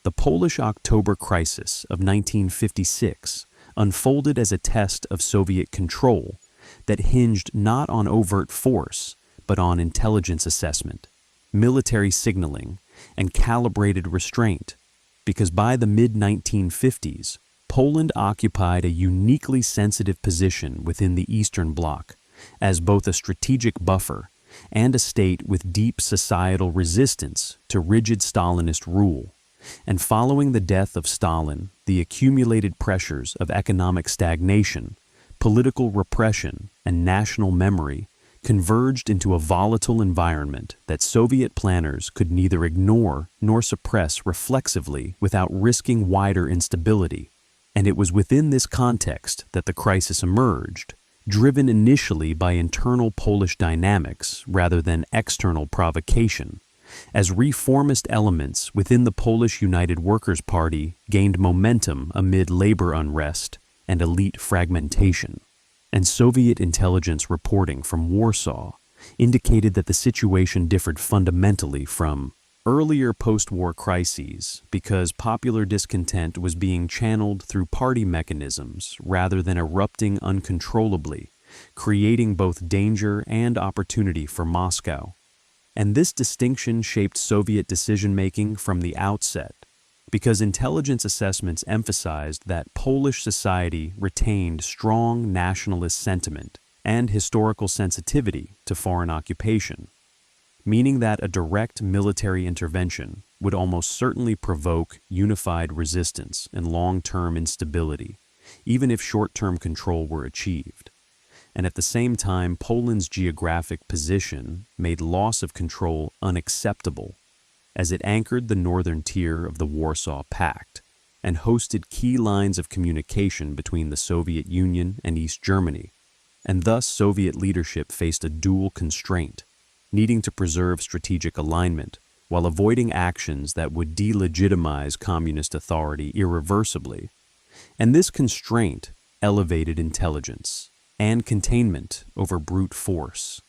The Polish October crisis of 1956 unfolded as a test of Soviet control that hinged not on overt force, but on intelligence assessment, military signaling, and calibrated restraint, because by the mid-1950s, Poland occupied a uniquely sensitive position within the Eastern Bloc as both a strategic buffer and a state with deep societal resistance to rigid Stalinist rule. And following the death of Stalin, the accumulated pressures of economic stagnation, political repression, and national memory converged into a volatile environment that Soviet planners could neither ignore nor suppress reflexively without risking wider instability. And it was within this context that the crisis emerged, driven initially by internal Polish dynamics rather than external provocation, as reformist elements within the Polish United Workers' Party gained momentum amid labor unrest and elite fragmentation. And Soviet intelligence reporting from Warsaw indicated that the situation differed fundamentally from earlier post-war crises because popular discontent was being channeled through party mechanisms rather than erupting uncontrollably, creating both danger and opportunity for Moscow. And this distinction shaped Soviet decision-making from the outset, because intelligence assessments emphasized that Polish society retained strong nationalist sentiment and historical sensitivity to foreign occupation, meaning that a direct military intervention would almost certainly provoke unified resistance and long-term instability, even if short-term control were achieved. And at the same time, Poland's geographic position made loss of control unacceptable, as it anchored the northern tier of the Warsaw Pact and hosted key lines of communication between the Soviet Union and East Germany, and thus Soviet leadership faced a dual constraint, needing to preserve strategic alignment while avoiding actions that would delegitimize communist authority irreversibly. And this constraint elevated intelligence and containment over brute force,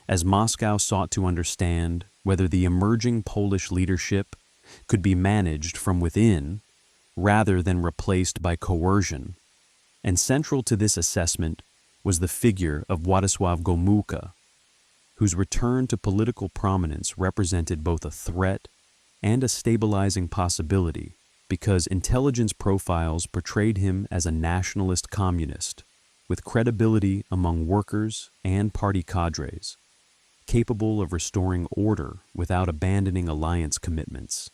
as Moscow sought to understand whether the emerging Polish leadership could be managed from within rather than replaced by coercion. And central to this assessment was the figure of Władysław Gomułka, whose return to political prominence represented both a threat and a stabilizing possibility because intelligence profiles portrayed him as a nationalist communist with credibility among workers and party cadres, capable of restoring order without abandoning alliance commitments.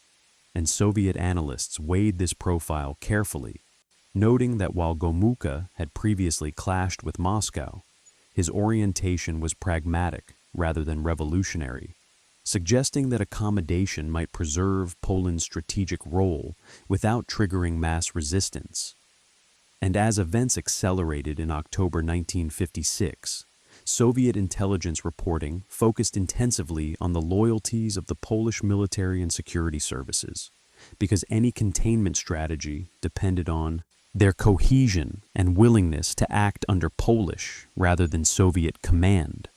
And Soviet analysts weighed this profile carefully, noting that while Gomułka had previously clashed with Moscow, his orientation was pragmatic rather than revolutionary, suggesting that accommodation might preserve Poland's strategic role without triggering mass resistance. And as events accelerated in October 1956, Soviet intelligence reporting focused intensively on the loyalties of the Polish military and security services, because any containment strategy depended on their cohesion and willingness to act under Polish rather than Soviet command.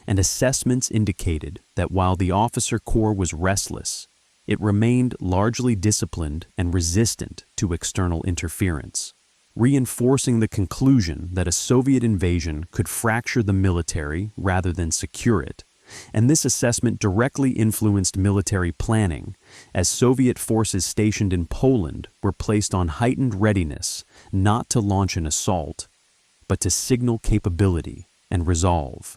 And assessments indicated that while the officer corps was restless, it remained largely disciplined and resistant to external interference, reinforcing the conclusion that a Soviet invasion could fracture the military rather than secure it. And this assessment directly influenced military planning, as Soviet forces stationed in Poland were placed on heightened readiness not to launch an assault, but to signal capability and resolve.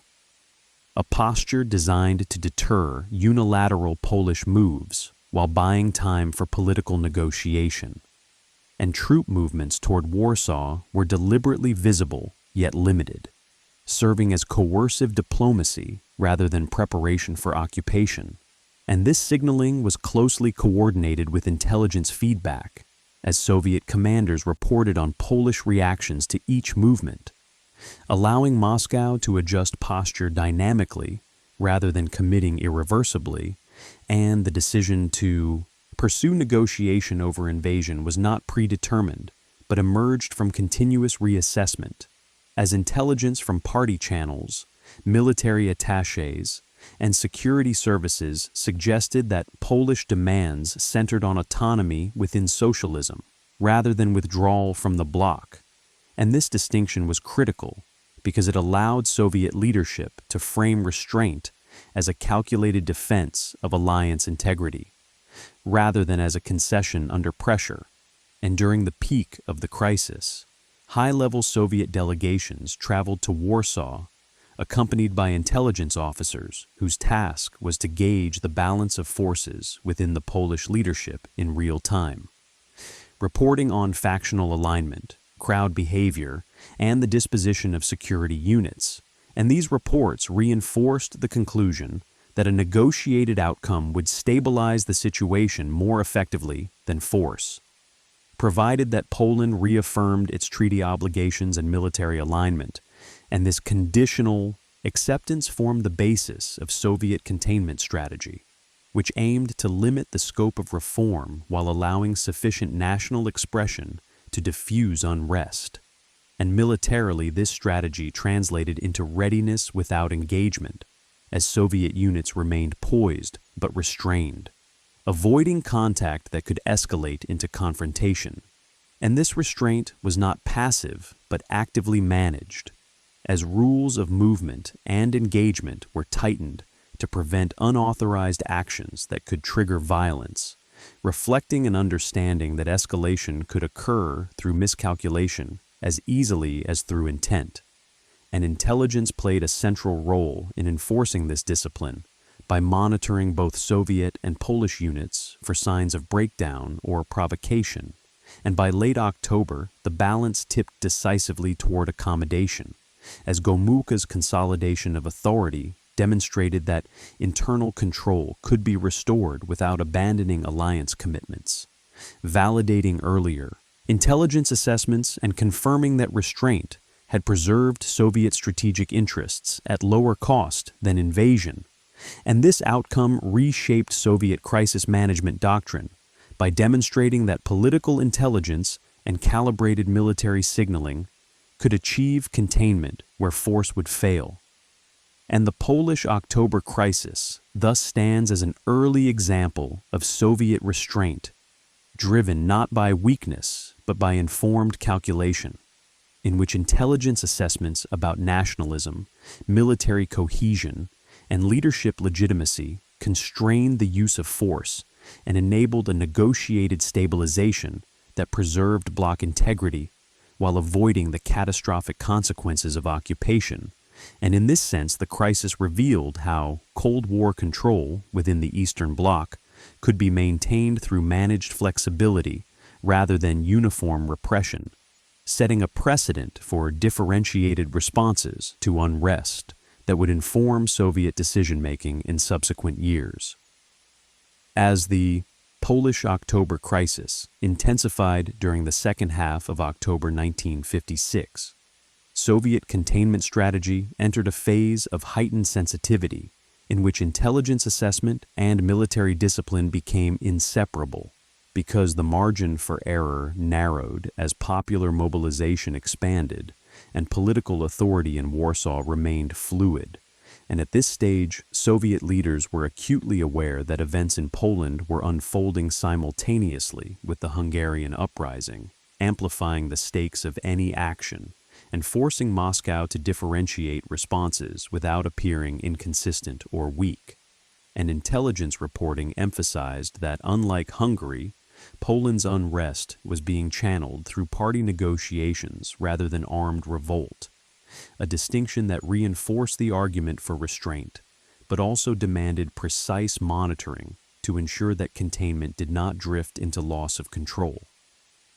A posture designed to deter unilateral Polish moves while buying time for political negotiation. And troop movements toward Warsaw were deliberately visible yet limited, serving as coercive diplomacy rather than preparation for occupation. And this signaling was closely coordinated with intelligence feedback, as Soviet commanders reported on Polish reactions to each movement, allowing Moscow to adjust posture dynamically rather than committing irreversibly. And the decision to pursue negotiation over invasion was not predetermined, but emerged from continuous reassessment, as intelligence from party channels, military attachés, and security services suggested that Polish demands centered on autonomy within socialism, rather than withdrawal from the bloc. And this distinction was critical because it allowed Soviet leadership to frame restraint as a calculated defense of alliance integrity, rather than as a concession under pressure. And during the peak of the crisis, high-level Soviet delegations traveled to Warsaw, accompanied by intelligence officers whose task was to gauge the balance of forces within the Polish leadership in real time, reporting on factional alignment, crowd behavior, and the disposition of security units. And these reports reinforced the conclusion that a negotiated outcome would stabilize the situation more effectively than force, provided that Poland reaffirmed its treaty obligations and military alignment. And this conditional acceptance formed the basis of Soviet containment strategy, which aimed to limit the scope of reform while allowing sufficient national expression to diffuse unrest. And militarily, this strategy translated into readiness without engagement, as Soviet units remained poised but restrained, avoiding contact that could escalate into confrontation. And this restraint was not passive but actively managed, as rules of movement and engagement were tightened to prevent unauthorized actions that could trigger violence, reflecting an understanding that escalation could occur through miscalculation as easily as through intent. And intelligence played a central role in enforcing this discipline by monitoring both Soviet and Polish units for signs of breakdown or provocation. And by late October, the balance tipped decisively toward accommodation, as Gomulka's consolidation of authority demonstrated that internal control could be restored without abandoning alliance commitments, validating earlier intelligence assessments and confirming that restraint had preserved Soviet strategic interests at lower cost than invasion. And this outcome reshaped Soviet crisis management doctrine by demonstrating that political intelligence and calibrated military signaling could achieve containment where force would fail. And the Polish October crisis thus stands as an early example of Soviet restraint, driven not by weakness but by informed calculation, in which intelligence assessments about nationalism, military cohesion, and leadership legitimacy constrained the use of force and enabled a negotiated stabilization that preserved bloc integrity while avoiding the catastrophic consequences of occupation. And in this sense, the crisis revealed how Cold War control within the Eastern Bloc could be maintained through managed flexibility rather than uniform repression, setting a precedent for differentiated responses to unrest that would inform Soviet decision-making in subsequent years. As the Polish October crisis intensified during the second half of October 1956, Soviet containment strategy entered a phase of heightened sensitivity in which intelligence assessment and military discipline became inseparable, because the margin for error narrowed as popular mobilization expanded and political authority in Warsaw remained fluid. And at this stage, Soviet leaders were acutely aware that events in Poland were unfolding simultaneously with the Hungarian uprising, amplifying the stakes of any action and forcing Moscow to differentiate responses without appearing inconsistent or weak. And intelligence reporting emphasized that, unlike Hungary, Poland's unrest was being channeled through party negotiations rather than armed revolt, a distinction that reinforced the argument for restraint, but also demanded precise monitoring to ensure that containment did not drift into loss of control.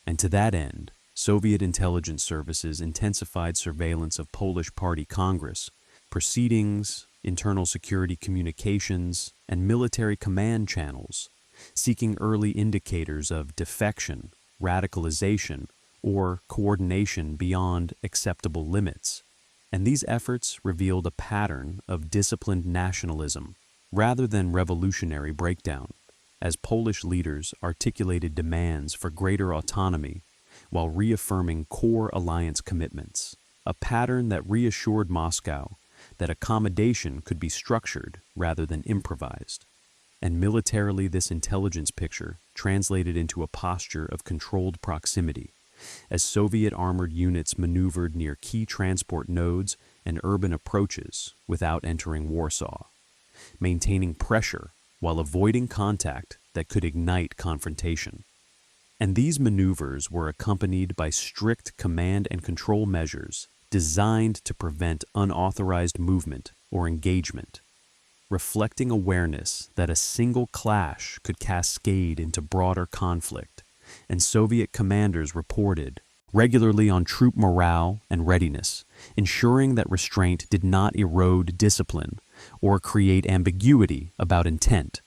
And to that end, Soviet intelligence services intensified surveillance of Polish Party Congress, proceedings, internal security communications, and military command channels, seeking early indicators of defection, radicalization, or coordination beyond acceptable limits. And these efforts revealed a pattern of disciplined nationalism rather than revolutionary breakdown, as Polish leaders articulated demands for greater autonomy while reaffirming core alliance commitments, a pattern that reassured Moscow that accommodation could be structured rather than improvised. And militarily, this intelligence picture translated into a posture of controlled proximity, as Soviet armored units maneuvered near key transport nodes and urban approaches without entering Warsaw, maintaining pressure while avoiding contact that could ignite confrontation. And these maneuvers were accompanied by strict command and control measures designed to prevent unauthorized movement or engagement, reflecting awareness that a single clash could cascade into broader conflict. And Soviet commanders reported regularly on troop morale and readiness, ensuring that restraint did not erode discipline or create ambiguity about intent.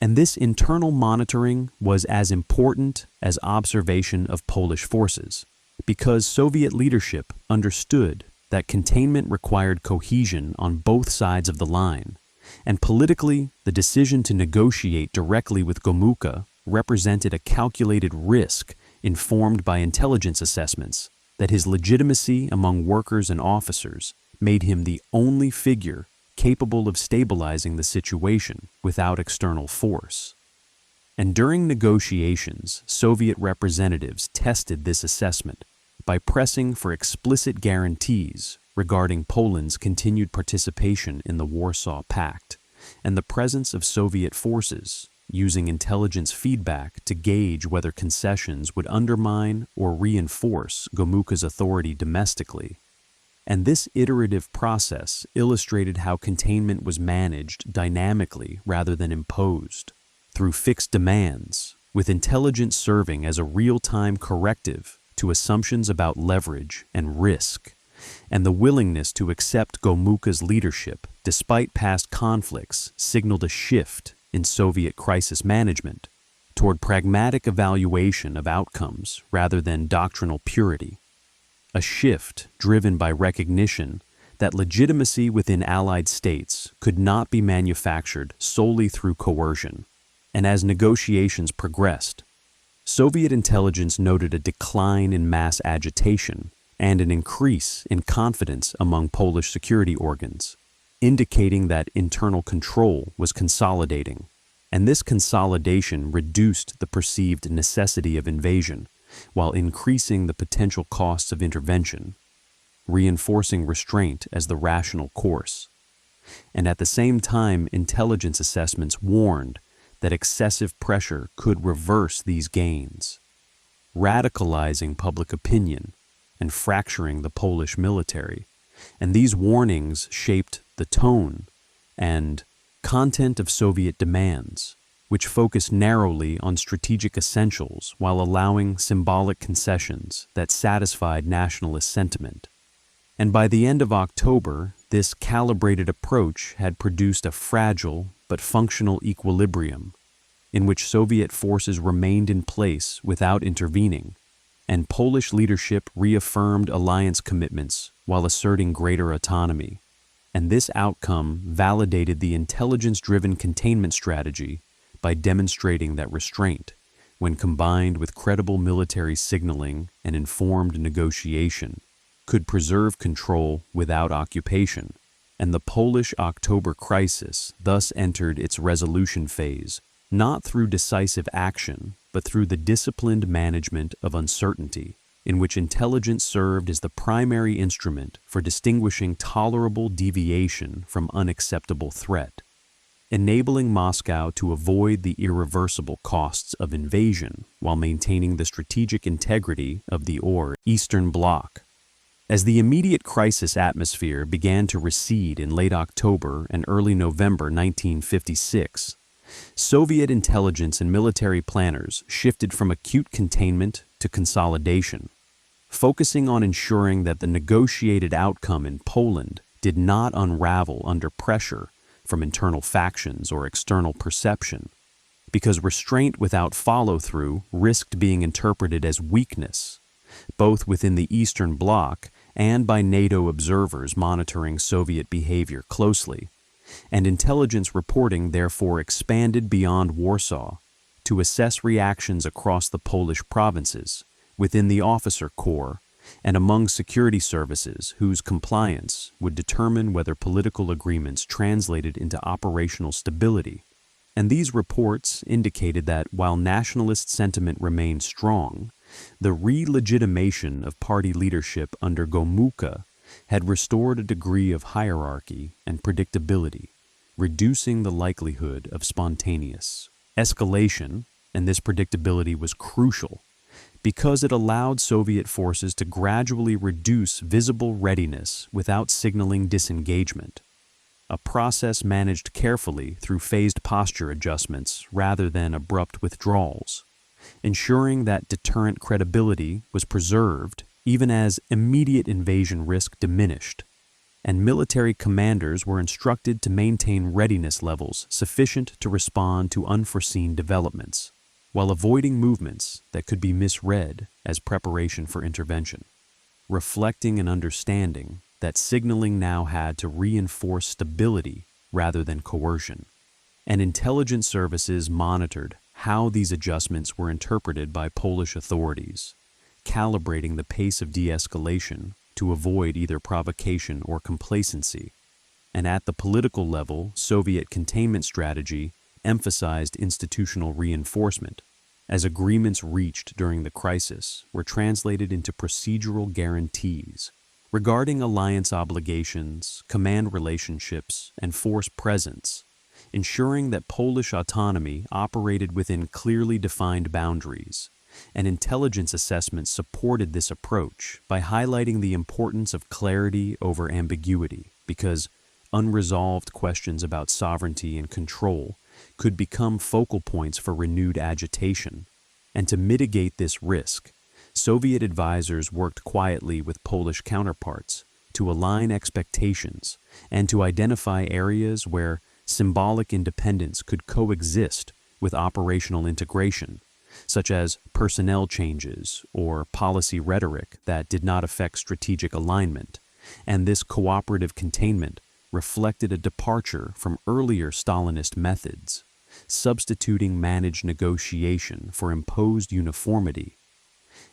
And this internal monitoring was as important as observation of Polish forces, because Soviet leadership understood that containment required cohesion on both sides of the line, and politically, the decision to negotiate directly with Gomułka represented a calculated risk informed by intelligence assessments that his legitimacy among workers and officers made him the only figure capable of stabilizing the situation without external force. And during negotiations, Soviet representatives tested this assessment by pressing for explicit guarantees regarding Poland's continued participation in the Warsaw Pact and the presence of Soviet forces, using intelligence feedback to gauge whether concessions would undermine or reinforce Gomułka's authority domestically. And this iterative process illustrated how containment was managed dynamically rather than imposed, through fixed demands, with intelligence serving as a real-time corrective to assumptions about leverage and risk, and the willingness to accept Gomułka's leadership despite past conflicts signaled a shift in Soviet crisis management toward pragmatic evaluation of outcomes rather than doctrinal purity. A shift driven by recognition that legitimacy within Allied states could not be manufactured solely through coercion. And as negotiations progressed, Soviet intelligence noted a decline in mass agitation and an increase in confidence among Polish security organs, indicating that internal control was consolidating. And this consolidation reduced the perceived necessity of invasion, while increasing the potential costs of intervention, reinforcing restraint as the rational course. And at the same time, intelligence assessments warned that excessive pressure could reverse these gains, radicalizing public opinion and fracturing the Polish military. And these warnings shaped the tone and content of Soviet demands, which focused narrowly on strategic essentials while allowing symbolic concessions that satisfied nationalist sentiment. And by the end of October, this calibrated approach had produced a fragile but functional equilibrium in which Soviet forces remained in place without intervening, and Polish leadership reaffirmed alliance commitments while asserting greater autonomy. And this outcome validated the intelligence-driven containment strategy by demonstrating that restraint, when combined with credible military signaling and informed negotiation, could preserve control without occupation. And the Polish October crisis thus entered its resolution phase, not through decisive action, but through the disciplined management of uncertainty, in which intelligence served as the primary instrument for distinguishing tolerable deviation from unacceptable threat, enabling Moscow to avoid the irreversible costs of invasion while maintaining the strategic integrity of the Eastern Bloc. As the immediate crisis atmosphere began to recede in late October and early November 1956, Soviet intelligence and military planners shifted from acute containment to consolidation, focusing on ensuring that the negotiated outcome in Poland did not unravel under pressure from internal factions or external perception, because restraint without follow-through risked being interpreted as weakness, both within the Eastern Bloc and by NATO observers monitoring Soviet behavior closely. And intelligence reporting therefore expanded beyond Warsaw to assess reactions across the Polish provinces, within the officer corps, and among security services whose compliance would determine whether political agreements translated into operational stability. And these reports indicated that while nationalist sentiment remained strong, the re-legitimation of party leadership under Gomułka had restored a degree of hierarchy and predictability, reducing the likelihood of spontaneous escalation, and this predictability was crucial because it allowed Soviet forces to gradually reduce visible readiness without signaling disengagement, a process managed carefully through phased posture adjustments rather than abrupt withdrawals, ensuring that deterrent credibility was preserved even as immediate invasion risk diminished, and military commanders were instructed to maintain readiness levels sufficient to respond to unforeseen developments, while avoiding movements that could be misread as preparation for intervention, reflecting an understanding that signaling now had to reinforce stability rather than coercion. And intelligence services monitored how these adjustments were interpreted by Polish authorities, calibrating the pace of de-escalation to avoid either provocation or complacency. And at the political level, Soviet containment strategy emphasized institutional reinforcement, as agreements reached during the crisis were translated into procedural guarantees regarding alliance obligations, command relationships, and force presence, ensuring that Polish autonomy operated within clearly defined boundaries. And intelligence assessments supported this approach by highlighting the importance of clarity over ambiguity, because unresolved questions about sovereignty and control could become focal points for renewed agitation. And to mitigate this risk, Soviet advisors worked quietly with Polish counterparts to align expectations and to identify areas where symbolic independence could coexist with operational integration, such as personnel changes or policy rhetoric that did not affect strategic alignment. And this cooperative containment reflected a departure from earlier Stalinist methods, substituting managed negotiation for imposed uniformity.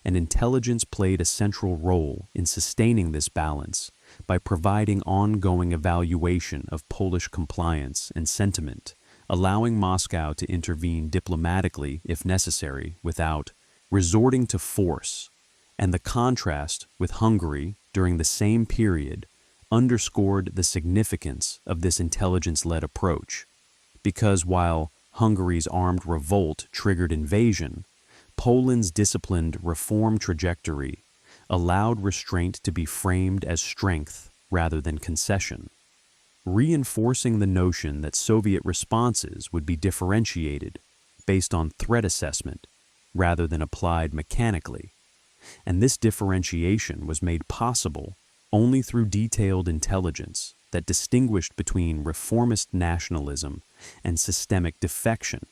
And intelligence played a central role in sustaining this balance by providing ongoing evaluation of Polish compliance and sentiment, allowing Moscow to intervene diplomatically if necessary without resorting to force. And the contrast with Hungary during the same period underscored the significance of this intelligence-led approach, because while Hungary's armed revolt triggered invasion, Poland's disciplined reform trajectory allowed restraint to be framed as strength rather than concession, reinforcing the notion that Soviet responses would be differentiated based on threat assessment rather than applied mechanically. And this differentiation was made possible only through detailed intelligence that distinguished between reformist nationalism and systemic defection.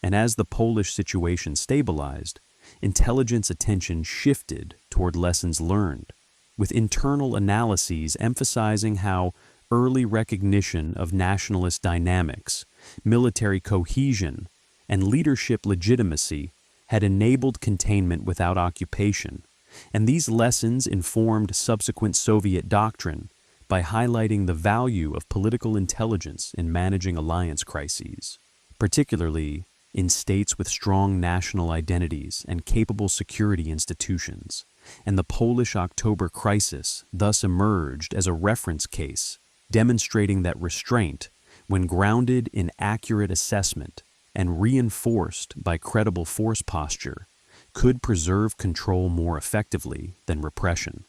And as the Polish situation stabilized, intelligence attention shifted toward lessons learned, with internal analyses emphasizing how early recognition of nationalist dynamics, military cohesion, and leadership legitimacy had enabled containment without occupation, and these lessons informed subsequent Soviet doctrine by highlighting the value of political intelligence in managing alliance crises, particularly in states with strong national identities and capable security institutions. And the Polish October crisis thus emerged as a reference case, demonstrating that restraint, when grounded in accurate assessment and reinforced by credible force posture, could preserve control more effectively than repression.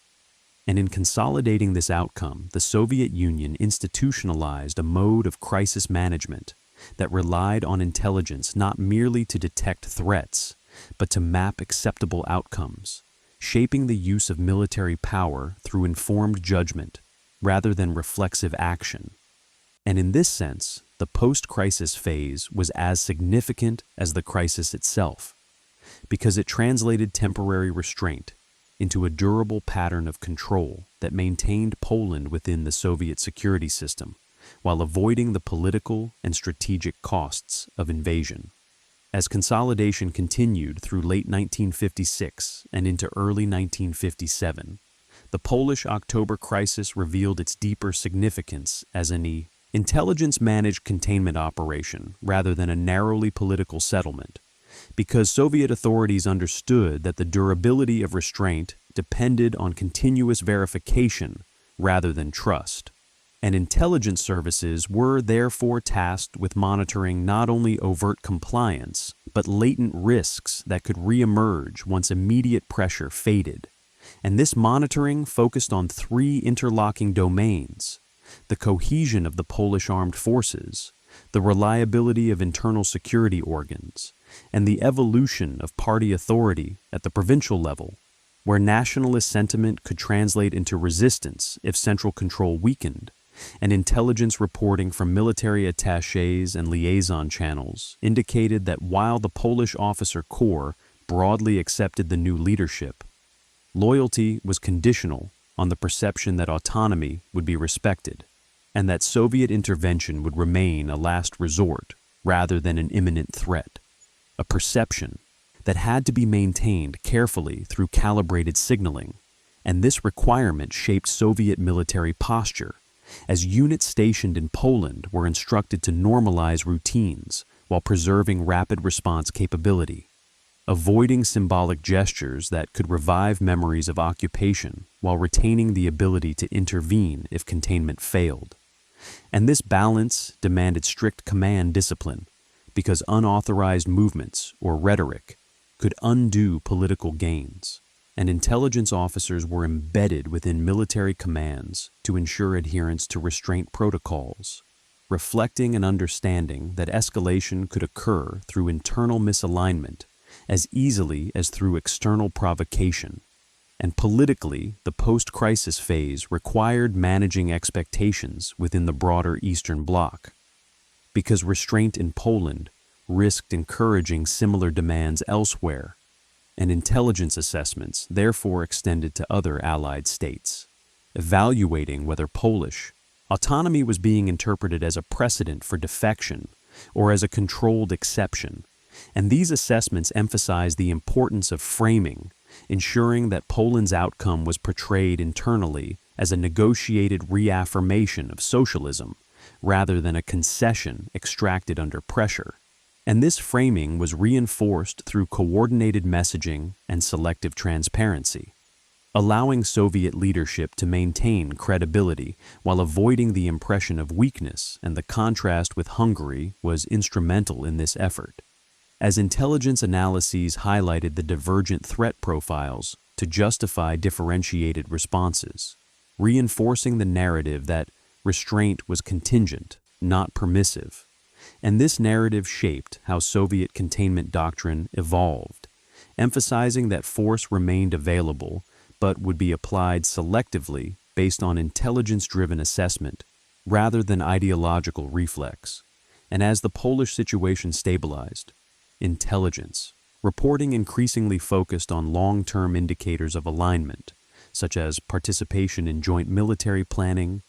And in consolidating this outcome, the Soviet Union institutionalized a mode of crisis management that relied on intelligence not merely to detect threats, but to map acceptable outcomes, shaping the use of military power through informed judgment rather than reflexive action. And in this sense, the post-crisis phase was as significant as the crisis itself, because it translated temporary restraint into a durable pattern of control that maintained Poland within the Soviet security system, while avoiding the political and strategic costs of invasion. As consolidation continued through late 1956 and into early 1957, the Polish October crisis revealed its deeper significance as an intelligence-managed containment operation rather than a narrowly political settlement, because Soviet authorities understood that the durability of restraint depended on continuous verification rather than trust. And intelligence services were therefore tasked with monitoring not only overt compliance, but latent risks that could reemerge once immediate pressure faded. And this monitoring focused on three interlocking domains: the cohesion of the Polish armed forces, the reliability of internal security organs, and the evolution of party authority at the provincial level, where nationalist sentiment could translate into resistance if central control weakened. And intelligence reporting from military attachés and liaison channels indicated that while the Polish officer corps broadly accepted the new leadership, loyalty was conditional on the perception that autonomy would be respected, and that Soviet intervention would remain a last resort rather than an imminent threat, a perception that had to be maintained carefully through calibrated signaling, and this requirement shaped Soviet military posture, as units stationed in Poland were instructed to normalize routines while preserving rapid response capability, avoiding symbolic gestures that could revive memories of occupation while retaining the ability to intervene if containment failed. And this balance demanded strict command discipline, because unauthorized movements or rhetoric could undo political gains, and intelligence officers were embedded within military commands to ensure adherence to restraint protocols, reflecting an understanding that escalation could occur through internal misalignment as easily as through external provocation. And politically, the post-crisis phase required managing expectations within the broader Eastern Bloc, because restraint in Poland risked encouraging similar demands elsewhere, and intelligence assessments therefore extended to other allied states, evaluating whether Polish autonomy was being interpreted as a precedent for defection or as a controlled exception. And these assessments emphasize the importance of framing, ensuring that Poland's outcome was portrayed internally as a negotiated reaffirmation of socialism rather than a concession extracted under pressure. And this framing was reinforced through coordinated messaging and selective transparency, allowing Soviet leadership to maintain credibility while avoiding the impression of weakness, and the contrast with Hungary was instrumental in this effort, as intelligence analyses highlighted the divergent threat profiles to justify differentiated responses, reinforcing the narrative that restraint was contingent, not permissive. And this narrative shaped how Soviet containment doctrine evolved, emphasizing that force remained available but would be applied selectively based on intelligence-driven assessment rather than ideological reflex. And as the Polish situation stabilized, intelligence reporting increasingly focused on long-term indicators of alignment, such as participation in joint military planning,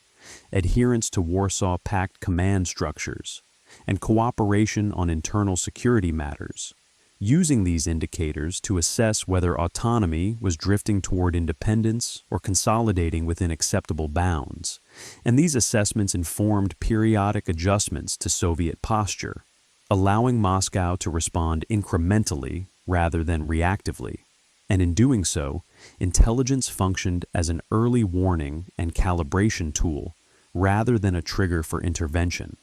adherence to Warsaw Pact command structures, and cooperation on internal security matters, using these indicators to assess whether autonomy was drifting toward independence or consolidating within acceptable bounds. And these assessments informed periodic adjustments to Soviet posture, allowing Moscow to respond incrementally rather than reactively. And in doing so, intelligence functioned as an early warning and calibration tool rather than a trigger for intervention.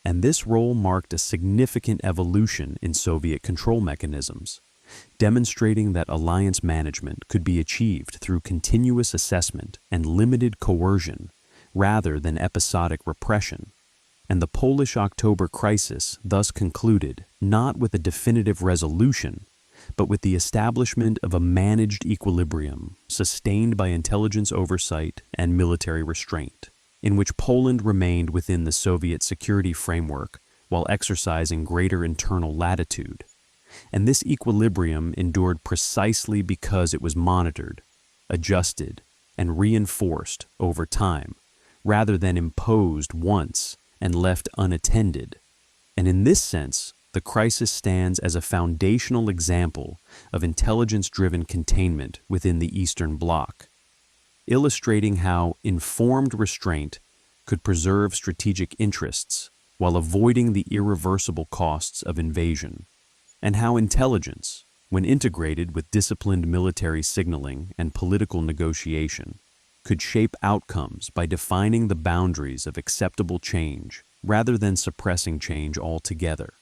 And this role marked a significant evolution in Soviet control mechanisms, demonstrating that alliance management could be achieved through continuous assessment and limited coercion rather than episodic repression. And the Polish October crisis thus concluded not with a definitive resolution, but with the establishment of a managed equilibrium sustained by intelligence oversight and military restraint, in which Poland remained within the Soviet security framework while exercising greater internal latitude. And this equilibrium endured precisely because it was monitored, adjusted, and reinforced over time, rather than imposed once and left unattended. And in this sense, the crisis stands as a foundational example of intelligence-driven containment within the Eastern Bloc, illustrating how informed restraint could preserve strategic interests while avoiding the irreversible costs of invasion, and how intelligence, when integrated with disciplined military signaling and political negotiation, could shape outcomes by defining the boundaries of acceptable change rather than suppressing change altogether.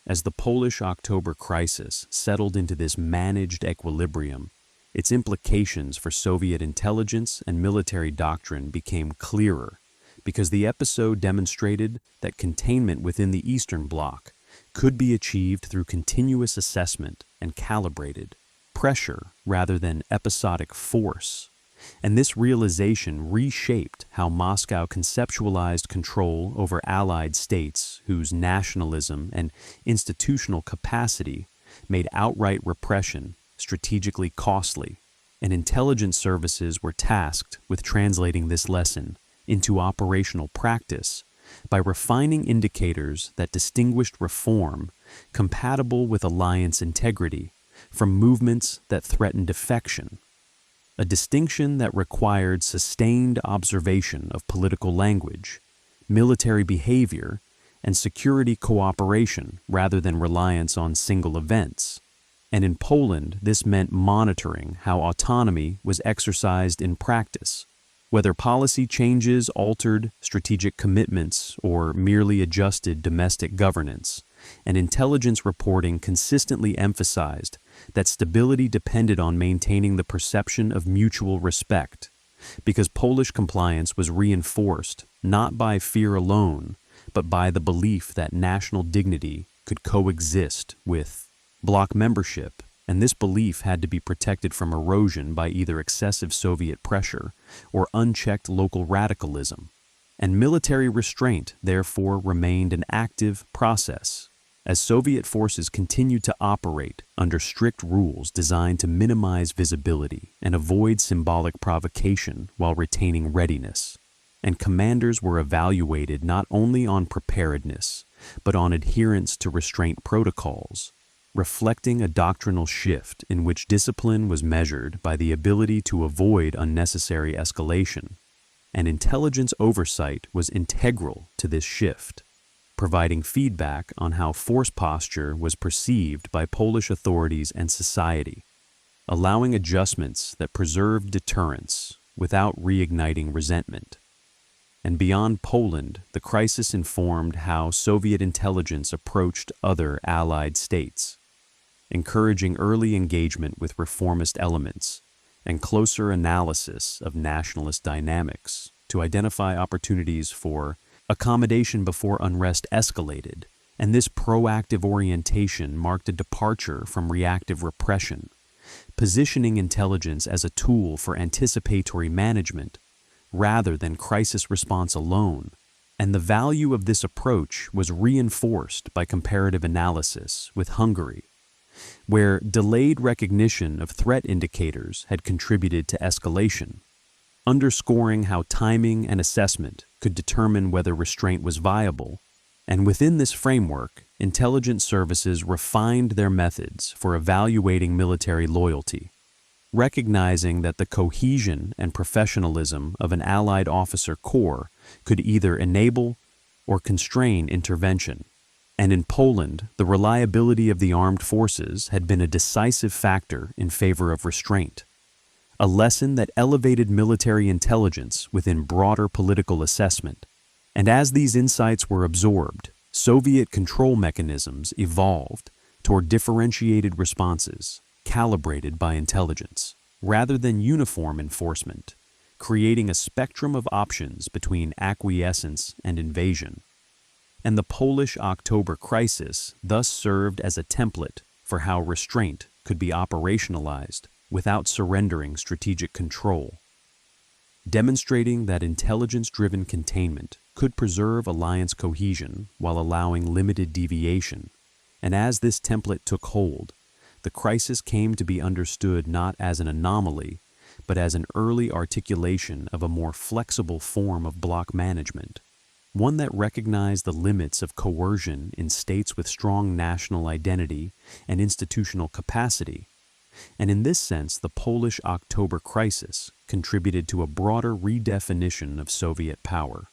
As the Polish October crisis settled into this managed equilibrium, its implications for Soviet intelligence and military doctrine became clearer, because the episode demonstrated that containment within the Eastern Bloc could be achieved through continuous assessment and calibrated pressure rather than episodic force. And this realization reshaped how Moscow conceptualized control over Allied states whose nationalism and institutional capacity made outright repression strategically costly, and intelligence services were tasked with translating this lesson into operational practice by refining indicators that distinguished reform compatible with alliance integrity from movements that threatened defection, a distinction that required sustained observation of political language, military behavior, and security cooperation rather than reliance on single events. And in Poland, this meant monitoring how autonomy was exercised in practice, whether policy changes altered strategic commitments or merely adjusted domestic governance. And intelligence reporting consistently emphasized that stability depended on maintaining the perception of mutual respect, because Polish compliance was reinforced not by fear alone, but by the belief that national dignity could coexist with bloc membership, and this belief had to be protected from erosion by either excessive Soviet pressure or unchecked local radicalism. And military restraint, therefore, remained an active process, as Soviet forces continued to operate under strict rules designed to minimize visibility and avoid symbolic provocation while retaining readiness. And commanders were evaluated not only on preparedness, but on adherence to restraint protocols, reflecting a doctrinal shift in which discipline was measured by the ability to avoid unnecessary escalation. And intelligence oversight was integral to this shift, providing feedback on how force posture was perceived by Polish authorities and society, allowing adjustments that preserved deterrence without reigniting resentment. And beyond Poland, the crisis informed how Soviet intelligence approached other Allied states, encouraging early engagement with reformist elements and closer analysis of nationalist dynamics to identify opportunities for accommodation before unrest escalated. And this proactive orientation marked a departure from reactive repression, positioning intelligence as a tool for anticipatory management rather than crisis response alone. And the value of this approach was reinforced by comparative analysis with Hungary, where delayed recognition of threat indicators had contributed to escalation, underscoring how timing and assessment could determine whether restraint was viable. And within this framework, intelligence services refined their methods for evaluating military loyalty, recognizing that the cohesion and professionalism of an Allied officer corps could either enable or constrain intervention. And in Poland, the reliability of the armed forces had been a decisive factor in favor of restraint, a lesson that elevated military intelligence within broader political assessment. And as these insights were absorbed, Soviet control mechanisms evolved toward differentiated responses, calibrated by intelligence, rather than uniform enforcement, creating a spectrum of options between acquiescence and invasion. And the Polish October crisis thus served as a template for how restraint could be operationalized without surrendering strategic control, demonstrating that intelligence-driven containment could preserve alliance cohesion while allowing limited deviation. And as this template took hold, the crisis came to be understood not as an anomaly, but as an early articulation of a more flexible form of bloc management, one that recognized the limits of coercion in states with strong national identity and institutional capacity. And in this sense, the Polish October crisis contributed to a broader redefinition of Soviet power,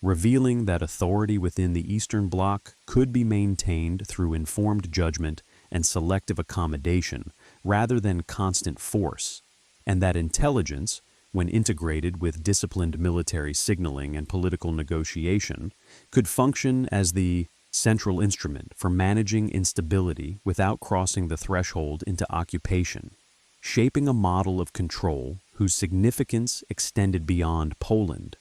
revealing that authority within the Eastern Bloc could be maintained through informed judgment and selective accommodation rather than constant force, and that intelligence, when integrated with disciplined military signaling and political negotiation, could function as the central instrument for managing instability without crossing the threshold into occupation, shaping a model of control whose significance extended beyond Poland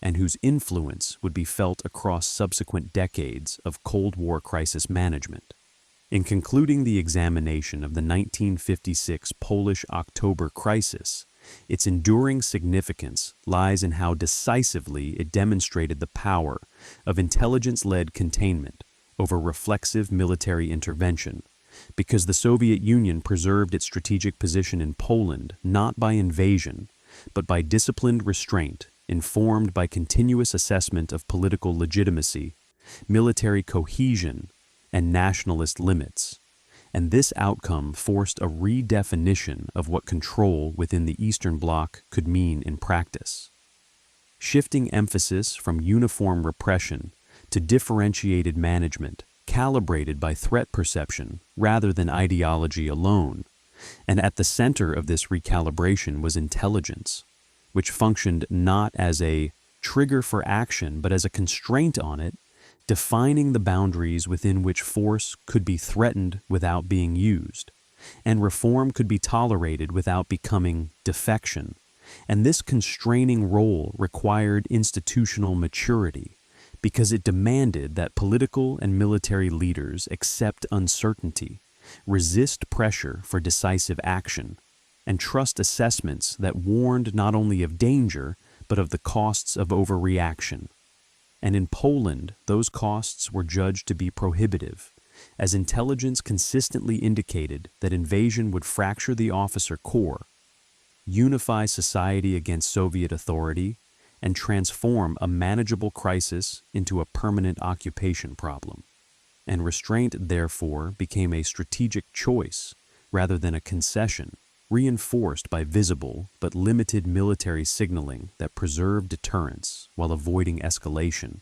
and whose influence would be felt across subsequent decades of Cold War crisis management. In concluding the examination of the 1956 Polish October crisis, its enduring significance lies in how decisively it demonstrated the power of intelligence-led containment over reflexive military intervention, because the Soviet Union preserved its strategic position in Poland not by invasion, but by disciplined restraint informed by continuous assessment of political legitimacy, military cohesion, and nationalist limits. And this outcome forced a redefinition of what control within the Eastern Bloc could mean in practice. Shifting emphasis from uniform repression to differentiated management, calibrated by threat perception rather than ideology alone. And at the center of this recalibration was intelligence, which functioned not as a trigger for action but as a constraint on it, defining the boundaries within which force could be threatened without being used, and reform could be tolerated without becoming defection. And this constraining role required institutional maturity, because it demanded that political and military leaders accept uncertainty, resist pressure for decisive action, and trust assessments that warned not only of danger, but of the costs of overreaction. And in Poland, those costs were judged to be prohibitive, as intelligence consistently indicated that invasion would fracture the officer corps, unify society against Soviet authority, and transform a manageable crisis into a permanent occupation problem. And restraint, therefore, became a strategic choice rather than a concession, reinforced by visible but limited military signaling that preserved deterrence while avoiding escalation.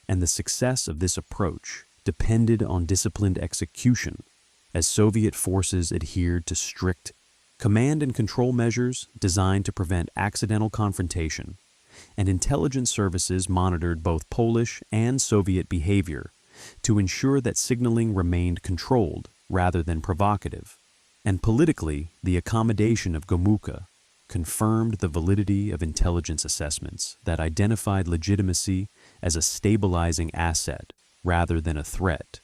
And the success of this approach depended on disciplined execution, as Soviet forces adhered to strict command and control measures designed to prevent accidental confrontation, and intelligence services monitored both Polish and Soviet behavior to ensure that signaling remained controlled rather than provocative. And politically, the accommodation of Gomułka confirmed the validity of intelligence assessments that identified legitimacy as a stabilizing asset rather than a threat,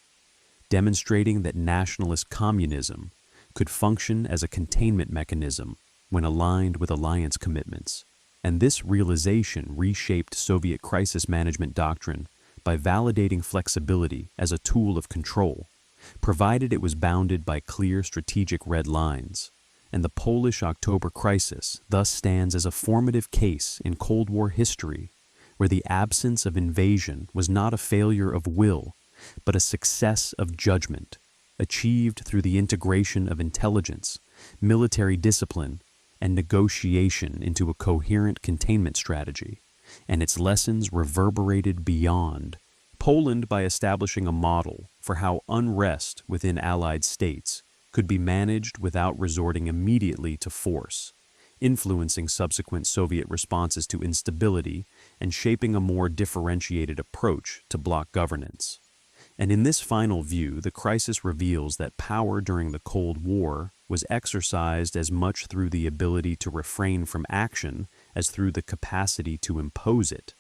demonstrating that nationalist communism could function as a containment mechanism when aligned with alliance commitments. And this realization reshaped Soviet crisis management doctrine by validating flexibility as a tool of control, provided it was bounded by clear strategic red lines. And the Polish October crisis thus stands as a formative case in Cold War history, where the absence of invasion was not a failure of will, but a success of judgment, achieved through the integration of intelligence, military discipline, and negotiation into a coherent containment strategy, and its lessons reverberated beyond Poland by establishing a model for how unrest within Allied states could be managed without resorting immediately to force, influencing subsequent Soviet responses to instability and shaping a more differentiated approach to bloc governance. And in this final view, the crisis reveals that power during the Cold War was exercised as much through the ability to refrain from action as through the capacity to impose it.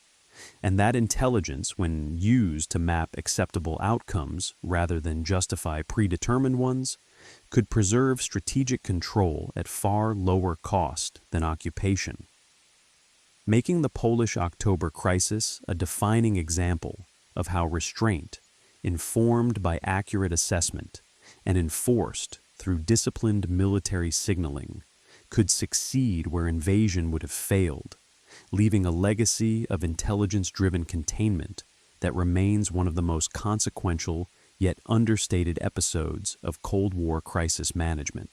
And that intelligence, when used to map acceptable outcomes rather than justify predetermined ones, could preserve strategic control at far lower cost than occupation, making the Polish October crisis a defining example of how restraint, informed by accurate assessment and enforced through disciplined military signaling, could succeed where invasion would have failed, leaving a legacy of intelligence-driven containment that remains one of the most consequential yet understated episodes of Cold War crisis management.